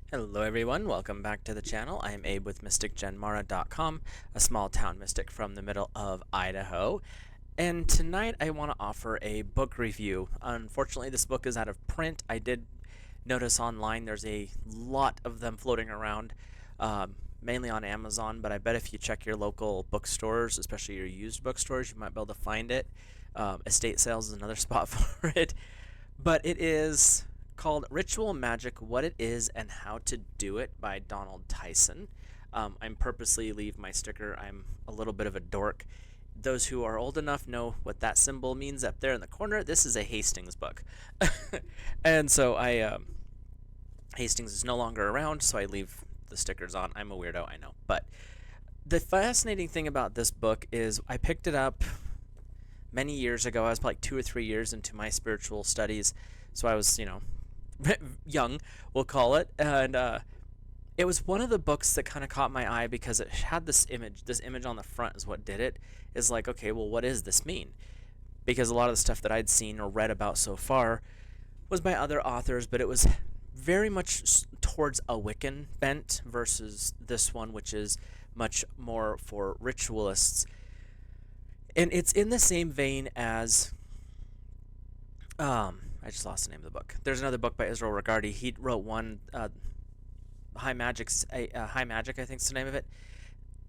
Hello everyone, welcome back to the channel. I am Abe with MysticGenMara.com, a small town mystic from the middle of Idaho. And tonight I want to offer a book review. Unfortunately, this book is out of print. I did notice online there's a lot of them floating around, mainly on Amazon, but I bet if you check your local bookstores, especially your used bookstores, you might be able to find it. Estate sales is another spot for it. But it is called Ritual Magic, What It Is and How to Do It by Donald Tyson. I'm purposely leave my sticker. I'm a little bit of a dork. Those who are old enough know what that symbol means up there in the corner. This is a Hastings book. And so Hastings is no longer around, so I leave the stickers on. I'm a weirdo, I know. But the fascinating thing about this book is I picked it up many years ago. I was probably 2 or 3 years into my spiritual studies, so I was, young, we'll call it, and it was one of the books that kind of caught my eye because it had this image. This image on the front is what did it. Is like, okay, well, what does this mean? Because a lot of the stuff that I'd seen or read about so far was by other authors, but it was very much towards a Wiccan bent versus this one, which is much more for ritualists. And it's in the same vein as I just lost the name of the book. There's another book by Israel Regardie. He wrote one, High Magic, High Magic, I think is the name of it.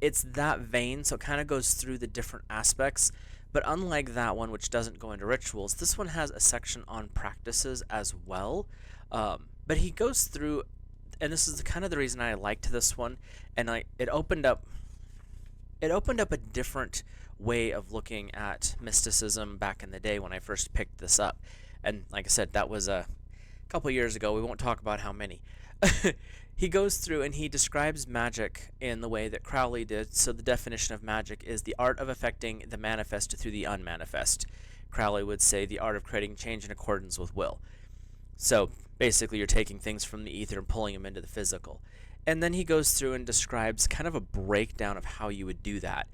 It's that vein, so it kind of goes through the different aspects. But unlike that one, which doesn't go into rituals, this one has a section on practices as well. But he goes through, and this is kind of the reason I liked this one, and it opened up a different way of looking at mysticism back in the day when I first picked this up. And like I said, that was a couple years ago. We won't talk about how many. He goes through and he describes magic in the way that Crowley did. So the definition of magic is the art of affecting the manifest through the unmanifest. Crowley would say the art of creating change in accordance with will. So basically, you're taking things from the ether and pulling them into the physical. And then he goes through and describes kind of a breakdown of how you would do that.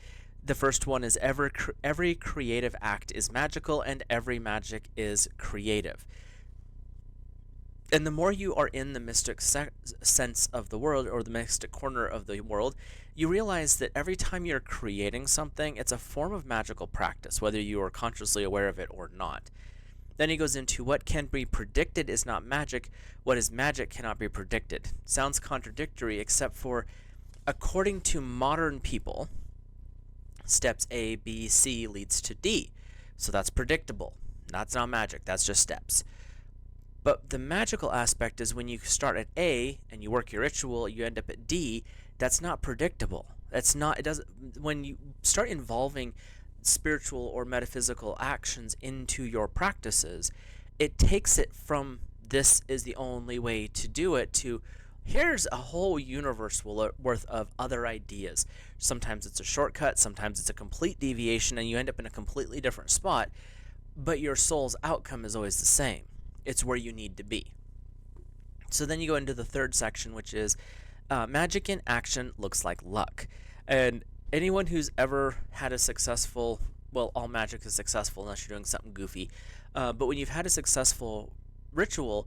The first one is every creative act is magical and every magic is creative. And the more you are in the mystic sense of the world, or the mystic corner of the world, you realize that every time you're creating something, it's a form of magical practice, whether you are consciously aware of it or not. Then he goes into what can be predicted is not magic, what is magic cannot be predicted. Sounds contradictory, except for, according to modern people, steps A, B, C leads to D. So that's predictable. That's not magic, that's just steps. But the magical aspect is when you start at A and you work your ritual, you end up at D, that's not predictable. When you start involving spiritual or metaphysical actions into your practices, it takes it from this is the only way to do it to here's a whole universe worth of other ideas. Sometimes it's a shortcut, sometimes it's a complete deviation, and you end up in a completely different spot, but your soul's outcome is always the same. It's where you need to be. So then you go into the third section, which is magic in action looks like luck. And anyone who's ever had a successful, well, all magic is successful unless you're doing something goofy, but when you've had a successful ritual,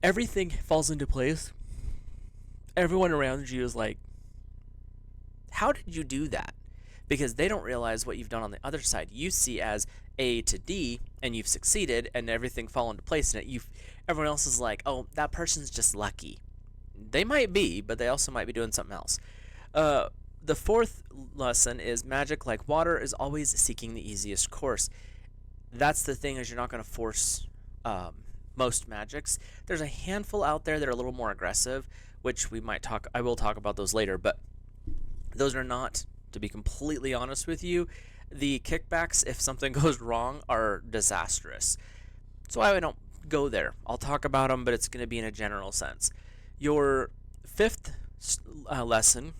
everything falls into place. Everyone around you is like, how did you do that? Because they don't realize what you've done on the other side. You see as A to D, and you've succeeded, and everything fall into place, and everyone else is like, oh, that person's just lucky. They might be, but they also might be doing something else. The fourth lesson is magic, like water, is always seeking the easiest course. That's the thing, is you're not going to force most magics. There's a handful out there that are a little more aggressive, which I will talk about those later, but those are not, to be completely honest with you, the kickbacks, if something goes wrong, are disastrous. So I don't go there. I'll talk about them, but it's going to be in a general sense. Your fifth lesson,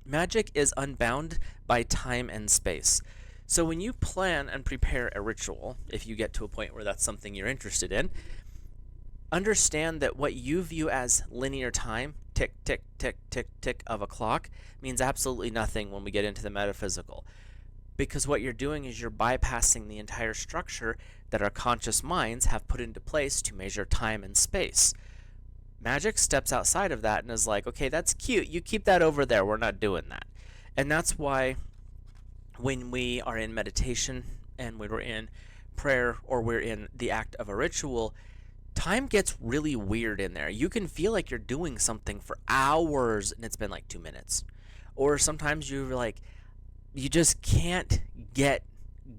magic is unbound by time and space. So when you plan and prepare a ritual, if you get to a point where that's something you're interested in, understand that what you view as linear time, tick, tick, tick, tick, tick of a clock, means absolutely nothing when we get into the metaphysical. Because what you're doing is you're bypassing the entire structure that our conscious minds have put into place to measure time and space. Magic steps outside of that and is like, okay, that's cute. You keep that over there. We're not doing that. And that's why when we are in meditation and when we're in prayer or we're in the act of a ritual, time gets really weird in there. You can feel like you're doing something for hours and it's been like 2 minutes. Or sometimes you're like, you just can't get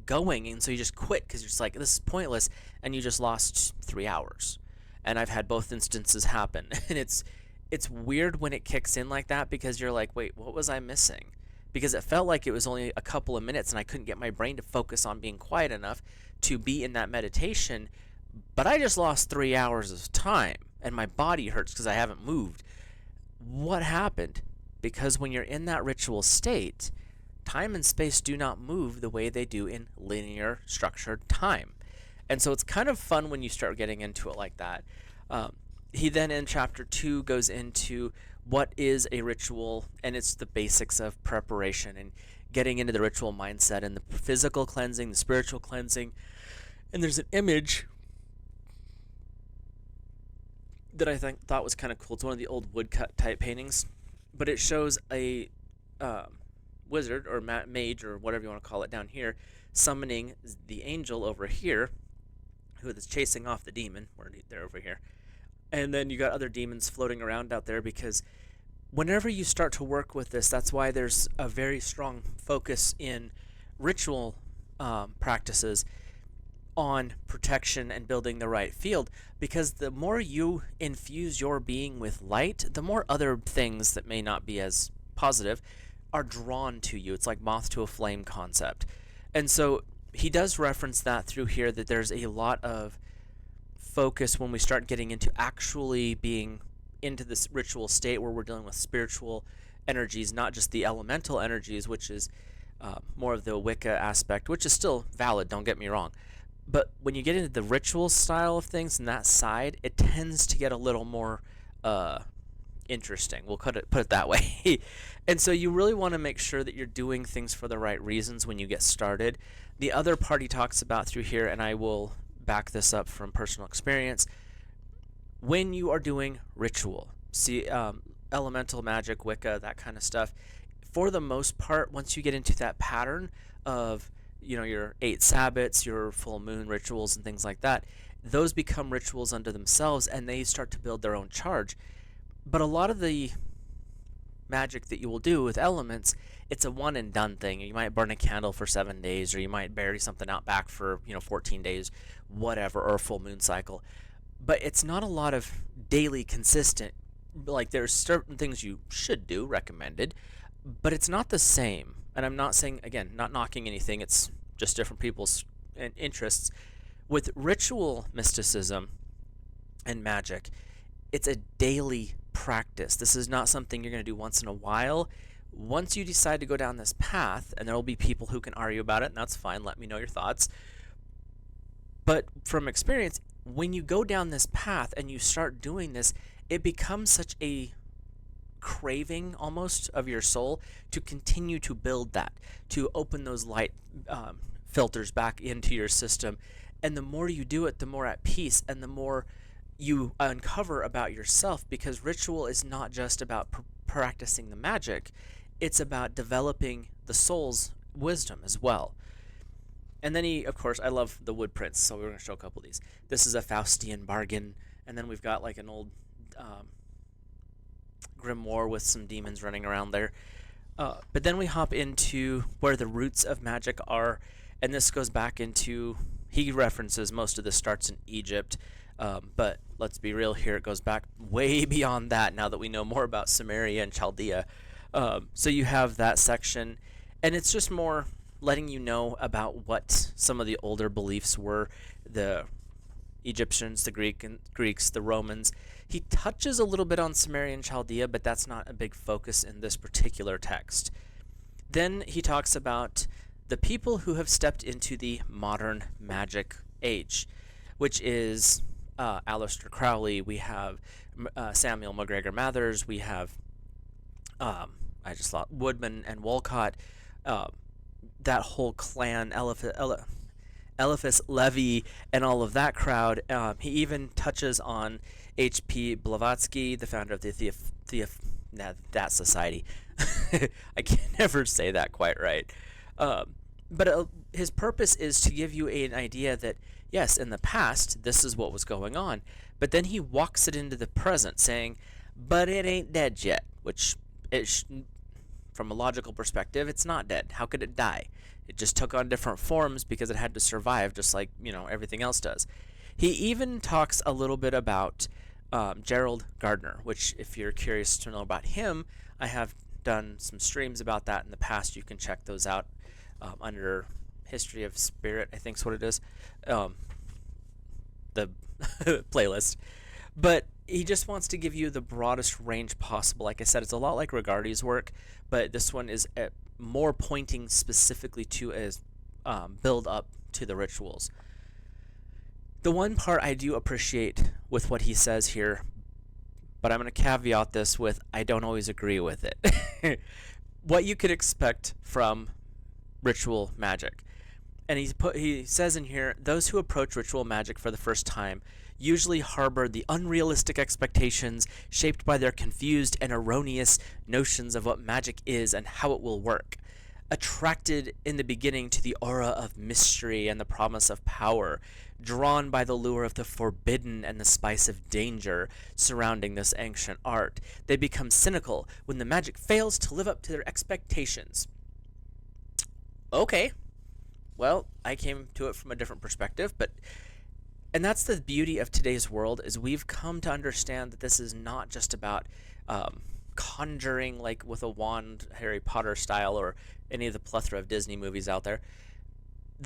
going, and so you just quit because you're just like, this is pointless, and you just lost 3 hours. And I've had both instances happen, and it's weird when it kicks in like that because you're like, wait, what was I missing? Because it felt like it was only a couple of minutes and I couldn't get my brain to focus on being quiet enough to be in that meditation, but I just lost 3 hours of time and my body hurts because I haven't moved. What happened? Because when you're in that ritual state, time and space do not move the way they do in linear structured time. And so it's kind of fun when you start getting into it like that. He then in chapter 2 goes into what is a ritual, and it's the basics of preparation and getting into the ritual mindset and the physical cleansing, the spiritual cleansing. And there's an image that I thought was kind of cool. It's one of the old woodcut type paintings, but it shows a wizard or mage or whatever you want to call it down here summoning the angel over here who is chasing off the demon. They're over here. And then you got other demons floating around out there because whenever you start to work with this, that's why there's a very strong focus in ritual practices on protection and building the right field, because the more you infuse your being with light, the more other things that may not be as positive are drawn to you. It's like moth to a flame concept. And so he does reference that through here, that there's a lot of focus when we start getting into actually being into this ritual state where we're dealing with spiritual energies, not just the elemental energies, which is more of the Wicca aspect, which is still valid, don't get me wrong. But when you get into the ritual style of things and that side, it tends to get a little more interesting. We'll put it that way. And so you really want to make sure that you're doing things for the right reasons when you get started. The other part he talks about through here, and I will back this up from personal experience, when you are doing ritual, see, elemental magic, Wicca, that kind of stuff, for the most part, once you get into that pattern of your 8 Sabbats, your full moon rituals and things like that, those become rituals unto themselves and they start to build their own charge. But a lot of the magic that you will do with elements, it's a one and done thing. You might burn a candle for 7 days, or you might bury something out back for 14 days, whatever, or a full moon cycle. But it's not a lot of daily consistent. Like, there's certain things you should do, recommended, but it's not the same. And I'm not saying, again, not knocking anything, it's just different people's interests. With ritual mysticism and magic, it's a daily practice. This is not something you're going to do once in a while. Once you decide to go down this path, and there will be people who can argue about it, and that's fine, let me know your thoughts. But from experience, when you go down this path and you start doing this, it becomes such a craving almost of your soul to continue to build that, to open those light filters back into your system. And the more you do it, the more at peace and the more you uncover about yourself, because ritual is not just about practicing the magic, it's about developing the soul's wisdom as well. And then of course, I love the wood prints, so we're going to show a couple of these. This is a Faustian bargain, and then we've got like an old grimoire with some demons running around there. But then we hop into where the roots of magic are, and this goes back into, he references most of this starts in Egypt, but let's be real here, it goes back way beyond that now that we know more about Samaria and Chaldea. So you have that section, and it's just more letting you know about what some of the older beliefs were, the Egyptians, the Greeks, the Romans. He touches a little bit on Samaria and Chaldea, but that's not a big focus in this particular text. Then he talks about the people who have stepped into the modern magic age, which is Aleister Crowley, we have Samuel McGregor Mathers, we have Woodman and Walcott, that whole clan, Eliphas Levi and all of that crowd. He even touches on H.P. Blavatsky, the founder of the that society. I can never say that quite right. But his purpose is to give you an idea that, yes, in the past, this is what was going on. But then he walks it into the present, saying, but it ain't dead yet, which, from a logical perspective, it's not dead. How could it die? It just took on different forms because it had to survive, just like, everything else does. He even talks a little bit about Gerald Gardner, which, if you're curious to know about him, I have done some streams about that in the past. You can check those out under History of Spirit, I think is what it is, the playlist. But he just wants to give you the broadest range possible. Like I said, it's a lot like Regardie's work, but this one is more pointing specifically to as build up to the rituals. The one part I do appreciate with what he says here, but I'm going to caveat this with I don't always agree with it. What you could expect from ritual magic. And he says in here, those who approach ritual magic for the first time usually harbor the unrealistic expectations shaped by their confused and erroneous notions of what magic is and how it will work. Attracted in the beginning to the aura of mystery and the promise of power, drawn by the lure of the forbidden and the spice of danger surrounding this ancient art, they become cynical when the magic fails to live up to their expectations. Okay, well, I came to it from a different perspective, and that's the beauty of today's world, is we've come to understand that this is not just about conjuring like with a wand, Harry Potter style, or any of the plethora of Disney movies out there.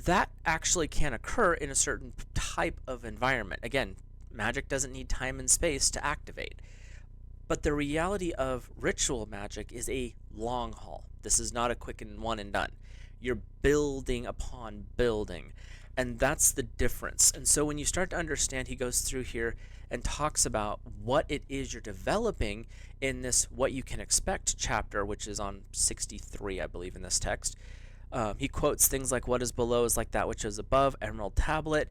That actually can occur in a certain type of environment. Again, magic doesn't need time and space to activate. But the reality of ritual magic is a long haul. This is not a quick and one and done. You're building upon building, and that's the difference. And so when you start to understand, he goes through here and talks about what it is you're developing in this what you can expect chapter, which is on 63, I believe, in this text. He quotes things like, what is below is like that which is above, emerald tablet.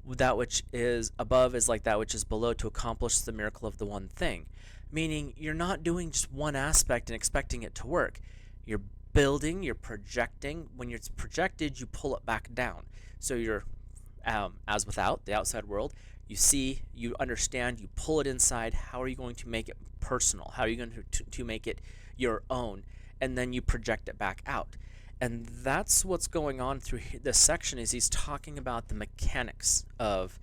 That which is above is like that which is below to accomplish the miracle of the one thing. Meaning you're not doing just one aspect and expecting it to work. You're building, you're projecting. When it's projected, you pull it back down. So you're, as without, the outside world, you see, you understand, you pull it inside. How are you going to make it personal? How are you going to make it your own? And then you project it back out. And that's what's going on through this section, is he's talking about the mechanics of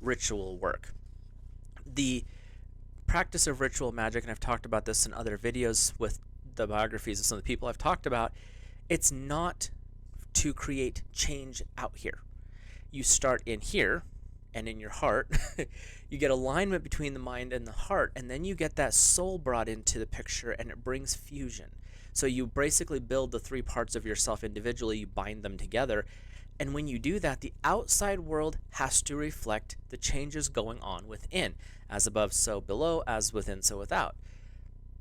ritual work. The practice of ritual magic, and I've talked about this in other videos with the biographies of some of the people I've talked about, it's not to create change out here. You start in here and in your heart. You get alignment between the mind and the heart, and then you get that soul brought into the picture, and it brings fusion. So you basically build the three parts of yourself individually, you bind them together, and when you do that, the outside world has to reflect the changes going on within. As above, so below, as within, so without.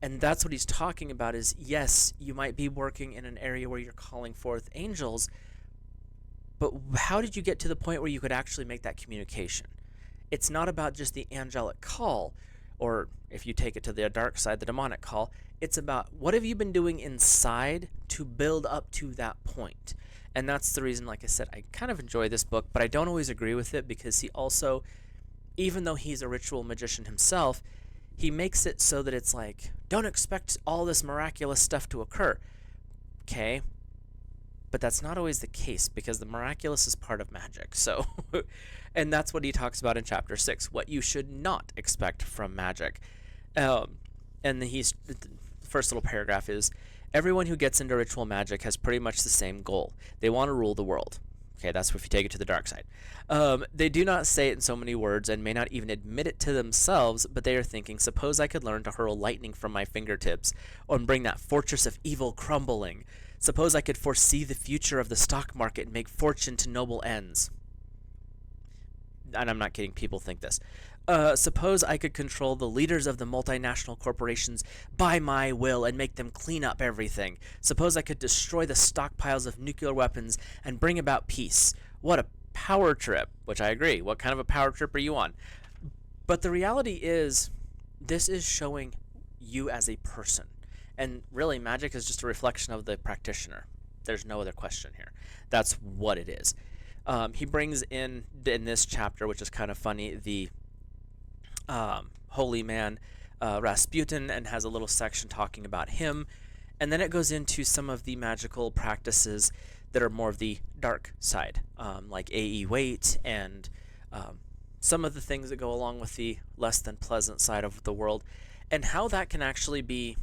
And that's what he's talking about is, yes, you might be working in an area where you're calling forth angels, but how did you get to the point where you could actually make that communication? It's not about just the angelic call, or if you take it to the dark side, the demonic call. It's about what have you been doing inside to build up to that point. And that's the reason, like I said, I kind of enjoy this book, but I don't always agree with it, because he also, even though he's a ritual magician himself, he makes it so that it's like, don't expect all this miraculous stuff to occur. Okay, but that's not always the case, because the miraculous is part of magic. So, and that's what he talks about in chapter 6, what you should not expect from magic. And the first little paragraph is, everyone who gets into ritual magic has pretty much the same goal. They want to rule the world. Okay, that's if you take it to the dark side. They do not say it in so many words and may not even admit it to themselves, but they are thinking, suppose I could learn to hurl lightning from my fingertips and bring that fortress of evil crumbling. Suppose I could foresee the future of the stock market and make fortune to noble ends. And I'm not kidding, people think this. Suppose I could control the leaders of the multinational corporations by my will and make them clean up everything. Suppose I could destroy the stockpiles of nuclear weapons and bring about peace. What a power trip, which I agree. What kind of a power trip are you on? But the reality is, this is showing you as a person. And really, magic is just a reflection of the practitioner. There's no other question here. That's what it is. He brings in this chapter, which is kind of funny, the holy man Rasputin, and has a little section talking about him. And then it goes into some of the magical practices that are more of the dark side, like A.E. Waite and some of the things that go along with the less than pleasant side of the world, and how that can actually be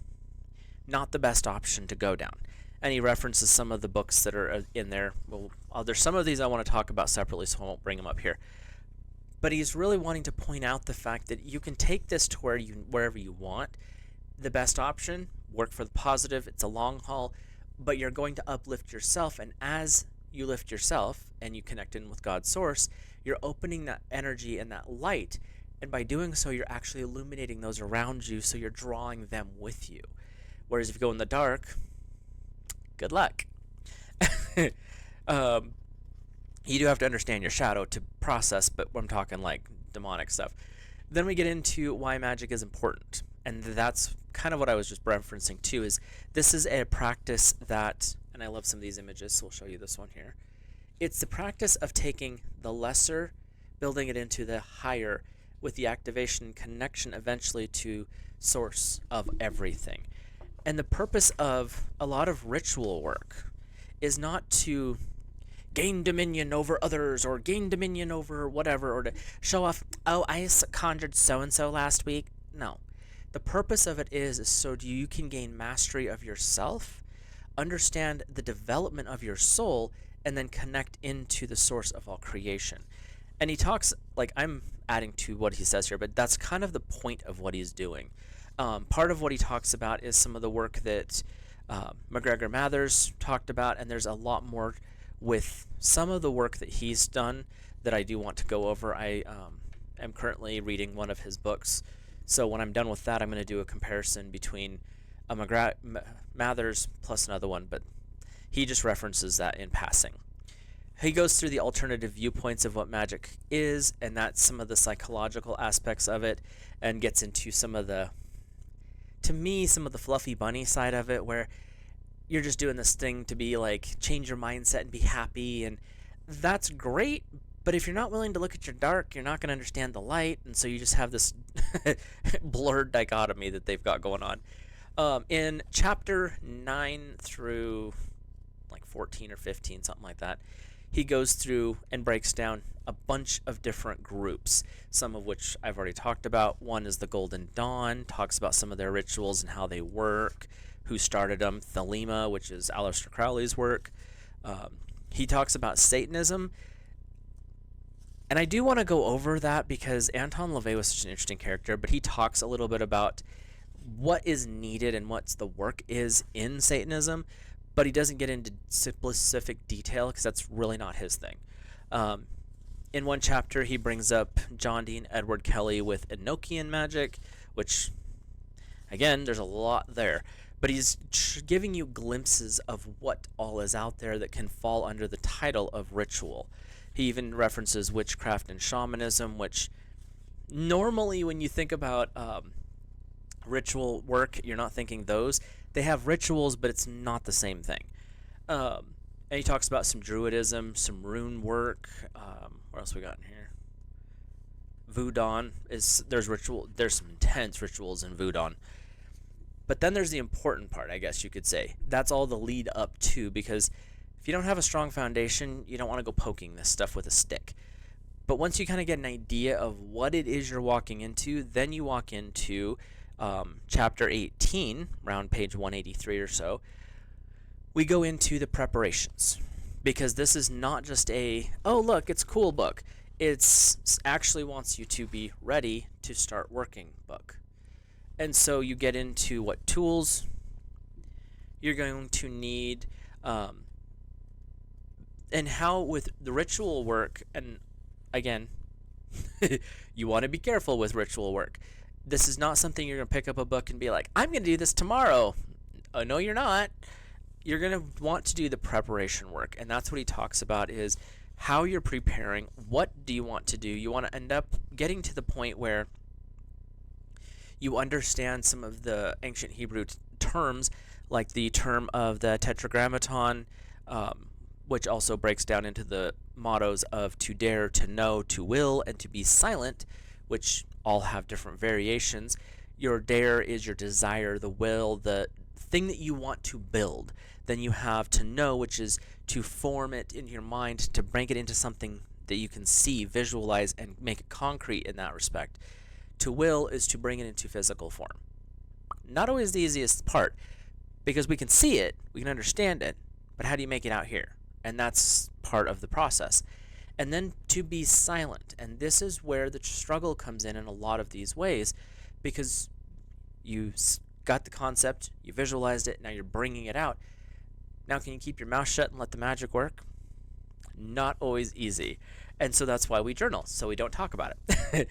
not the best option to go down. And he references some of the books that are in there. Well, there's some of these I want to talk about separately, so I won't bring them up here. But he's really wanting to point out the fact that you can take this to wherever you want. The best option, work for the positive. It's a long haul, but you're going to uplift yourself. And as you lift yourself and you connect in with God's source, you're opening that energy and that light. And by doing so, you're actually illuminating those around you, so you're drawing them with you. Whereas if you go in the dark, good luck. You do have to understand your shadow to process, but I'm talking like demonic stuff. Then we get into why magic is important. And that's kind of what I was just referencing too, is this is a practice that, and I love some of these images, so we'll show you this one here. It's the practice of taking the lesser, building it into the higher, with the activation and connection eventually to source of everything. And the purpose of a lot of ritual work is not to gain dominion over others or gain dominion over whatever, or to show off, oh, I conjured so-and-so last week. No. The purpose of it is so you can gain mastery of yourself, understand the development of your soul, and then connect into the source of all creation. And he talks, like, I'm adding to what he says here, but that's kind of the point of what he's doing. Part of what he talks about is some of the work that MacGregor Mathers talked about, and there's a lot more with some of the work that he's done that I do want to go over. I am currently reading one of his books, so when I'm done with that, I'm going to do a comparison between Mathers plus another one, but he just references that in passing. He goes through the alternative viewpoints of what magic is, and that's some of the psychological aspects of it, and gets into some of the, to me, some of the fluffy bunny side of it, where you're just doing this thing to be like, change your mindset and be happy, and that's great, but if you're not willing to look at your dark, you're not going to understand the light, and so you just have this blurred dichotomy that they've got going on. In chapter 9 through like 14 or 15, something like that, he goes through and breaks down a bunch of different groups, some of which I've already talked about. One is the Golden Dawn, talks about some of their rituals and how they work, who started them. Thelema, which is Aleister Crowley's work. He talks about Satanism. And I do want to go over that because Anton LaVey was such an interesting character, but he talks a little bit about what is needed and what's the work is in Satanism, but he doesn't get into specific detail because that's really not his thing. In one chapter, he brings up John Dee and Edward Kelly with Enochian magic, which, again, there's a lot there. But he's giving you glimpses of what all is out there that can fall under the title of ritual. He even references witchcraft and shamanism, which normally when you think about ritual work, you're not thinking those. They have rituals, but it's not the same thing. And he talks about some druidism, some rune work. What else we got in here? Voodoo there's some intense rituals in Voodoo. But then there's the important part, I guess you could say. That's all the lead up to, because if you don't have a strong foundation, you don't want to go poking this stuff with a stick. But once you kind of get an idea of what it is you're walking into, then you walk into chapter 18, around page 183 or so. We go into the preparations, because this is not just a, oh look, it's a cool book. It's actually wants you to be ready to start working book. And so you get into what tools you're going to need, and how with the ritual work, and again, you want to be careful with ritual work. This is not something you're going to pick up a book and be like, I'm going to do this tomorrow. Oh, no, you're not. You're going to want to do the preparation work, and that's what he talks about, is how you're preparing, what do you want to do. You want to end up getting to the point where you understand some of the ancient Hebrew terms, like the term of the tetragrammaton, which also breaks down into the mottos of to dare, to know, to will, and to be silent, which all have different variations. Your dare is your desire, the will, the thing that you want to build. Then you have to know, which is to form it in your mind, to bring it into something that you can see, visualize, and make it concrete in that respect. To will is to bring it into physical form. Not always the easiest part, because we can see it, we can understand it, but how do you make it out here? And that's part of the process. And then to be silent. And this is where the struggle comes in a lot of these ways, because you got the concept, you visualized it, now you're bringing it out. Now, can you keep your mouth shut and let the magic work? Not always easy. And so that's why we journal, so we don't talk about it.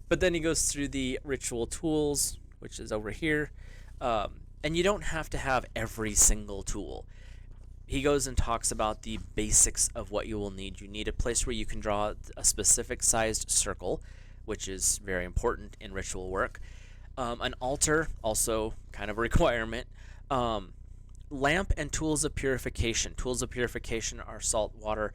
But then he goes through the ritual tools, which is over here. And you don't have to have every single tool. He goes and talks about the basics of what you will need. You need a place where you can draw a specific sized circle, which is very important in ritual work. An altar, also kind of a requirement. Lamp and tools of purification. Tools of purification are salt, water,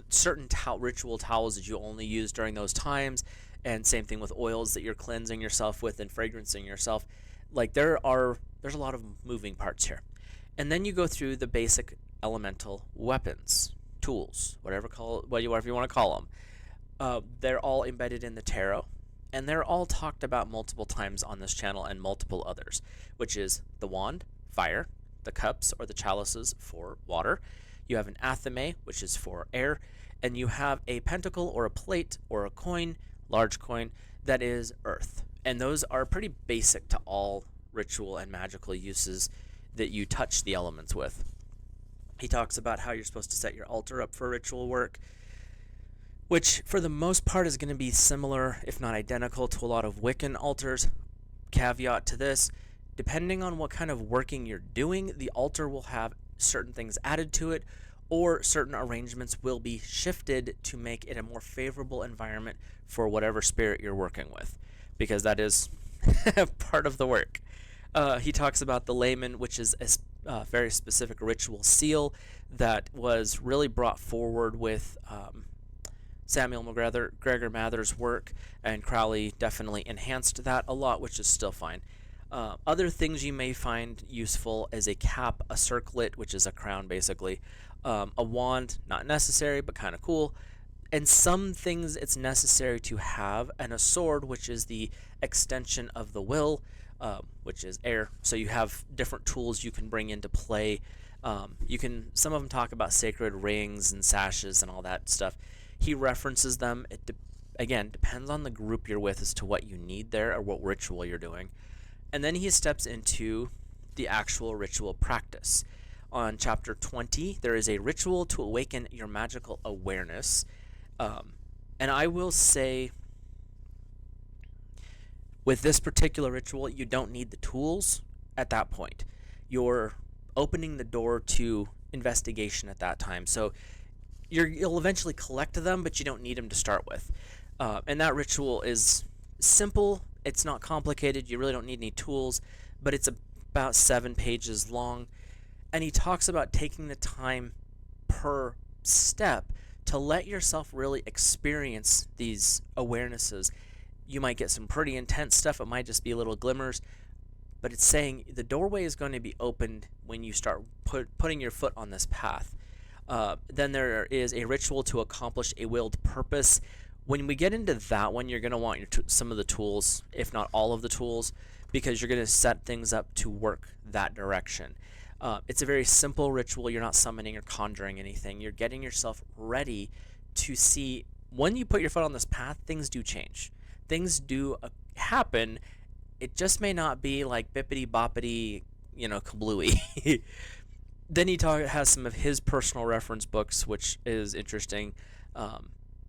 certain ritual towels that you only use during those times, and same thing with oils that you're cleansing yourself with and fragrancing yourself. Like there's a lot of moving parts here. And then you go through the basic elemental weapons, tools, whatever you want to call them. They're all embedded in the tarot, and they're all talked about multiple times on this channel and multiple others, which is the wand, fire, the cups or the chalices for water. You have an athame, which is for air, and you have a pentacle or a plate or a coin, large coin, that is earth. And those are pretty basic to all ritual and magical uses that you touch the elements with. He talks about how you're supposed to set your altar up for ritual work, which for the most part is going to be similar, if not identical, to a lot of Wiccan altars. Caveat to this, depending on what kind of working you're doing, the altar will have certain things added to it, or certain arrangements will be shifted to make it a more favorable environment for whatever spirit you're working with, because that is part of the work. He talks about the layman, which is a very specific ritual seal that was really brought forward with Samuel Gregor Mather's work, and Crowley definitely enhanced that a lot, which is still fine. Other things you may find useful is a cap, a circlet, which is a crown basically, a wand, not necessary but kind of cool, and some things it's necessary to have, and a sword, which is the extension of the will, which is air. So you have different tools you can bring into play. Some of them talk about sacred rings and sashes and all that stuff. He references them. It again depends on the group you're with as to what you need there or what ritual you're doing. And then he steps into the actual ritual practice. On chapter 20, there is a ritual to awaken your magical awareness. And I will say, with this particular ritual, you don't need the tools at that point. You're opening the door to investigation at that time. So you'll eventually collect them, but you don't need them to start with. And that ritual is simple. It's not complicated. You really don't need any tools, but it's about 7 pages long. And he talks about taking the time per step to let yourself really experience these awarenesses. You might get some pretty intense stuff. It might just be little glimmers. But it's saying the doorway is going to be opened when you start putting your foot on this path. Then there is a ritual to accomplish a willed purpose. When we get into that one, you're going to want some of the tools, if not all of the tools, because you're going to set things up to work that direction. It's a very simple ritual. You're not summoning or conjuring anything. You're getting yourself ready to see when you put your foot on this path, things do change. Things do happen. It just may not be like bippity boppity, kablooey. Then he has some of his personal reference books, which is interesting.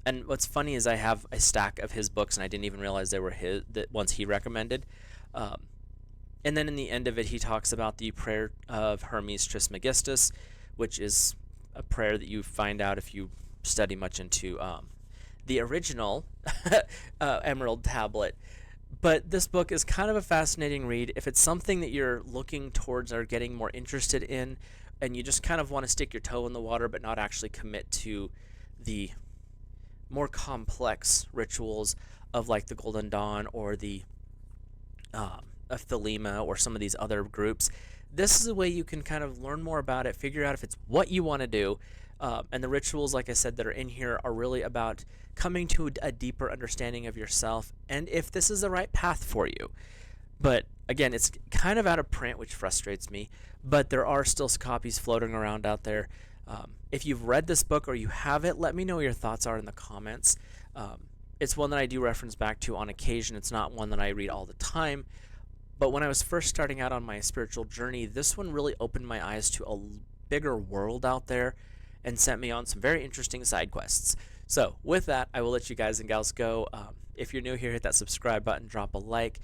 And what's funny is I have a stack of his books, and I didn't even realize they were his, that ones he recommended. And then in the end of it, he talks about the prayer of Hermes Trismegistus, which is a prayer that you find out if you study much into the original Emerald Tablet. But this book is kind of a fascinating read. If it's something that you're looking towards or getting more interested in, and you just kind of want to stick your toe in the water but not actually commit to the more complex rituals of like the Golden Dawn or the of Thelema or some of these other groups, this is a way you can kind of learn more about it, figure out if it's what you want to do. And the rituals, like I said, that are in here are really about coming to a deeper understanding of yourself and if this is the right path for you. But again, it's kind of out of print, which frustrates me, but there are still copies floating around out there. If you've read this book or you have it, let me know what your thoughts are in the comments. It's one that I do reference back to on occasion. It's not one that I read all the time. But when I was first starting out on my spiritual journey, this one really opened my eyes to a bigger world out there and sent me on some very interesting side quests. So with that, I will let you guys and gals go. If you're new here, hit that subscribe button, drop a like,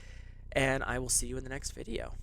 and I will see you in the next video.